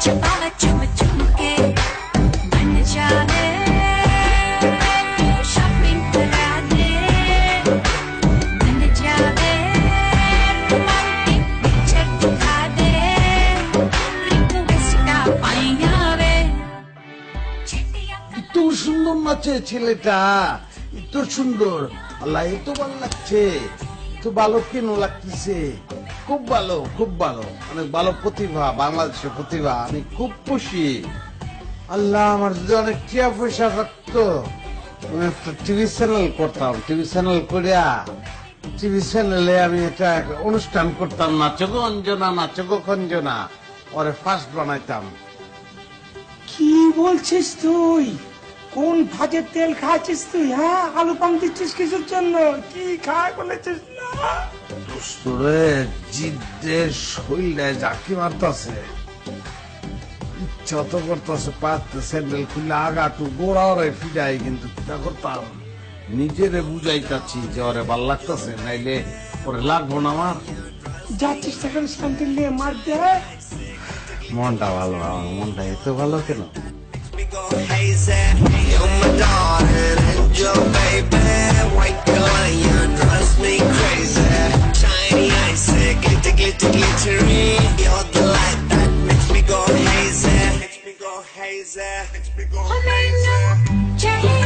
छुपाना चुम चुम के मन जाने शॉपिंग करा दे मन जाने रोमांटिक पिक्चर दिखा दे रिक्वेस्ट का पाइया वे चिट्टियां এত সুন্দর নাচে ছেলেটা, এত সুন্দর। আল্লাহ, এত ভালো লাগছে, এত ভালো কেন লাগতেছে? খুব ভালো, খুব ভালো, অনেক ভালো প্রতিভা, বাংলাদেশের প্রতিভা। আমি খুব খুশি। আল্লাহ, আমার যদি অনেক টিয়া পয়সা থাকতো, আমি একটা টিভি চ্যানেল করতাম। টিভি চ্যানেল করিয়া টিভি চ্যানেলে আমি একটা অনুষ্ঠান করতাম, নাচগো অঞ্জনা, নাচগো খঞ্জনা, ওরে ফার্স্ট বানাইতাম। কি বলছিস তুই? কোন ভাজের তেল খাচ্ছিস তুই? হ্যাঁ, আলু পাম দিচ্ছিস কিছুর জন্য? কি খায় বলেছিস না? দোস্তরে জিদ্দের শরীরটায় জাকি মারতাছে, ইচ্ছা তো করতেছে পাতে স্যান্ডেল খুলে আগাটু গোড়া ওরে ফিরাই, কিন্তু কিটা করতাম, নিজেরে বুঝাইতাছি যে ওরে ভাল লাগতেছে, নাইলে ওরে লাগবো না আমার। যাচ্ছিস সেখানে শান্তি নিয়ে মার দে। মনটা ভালো, আমার মনটা এত ভালো কেন? We go hazy. You're my darling angel, baby. White lion drives me crazy. Shiny eyes, glitter, glitter, glittery. You're the light that makes me go hazy. Makes me go hazy. Makes me go मैनू hazy. चाहिए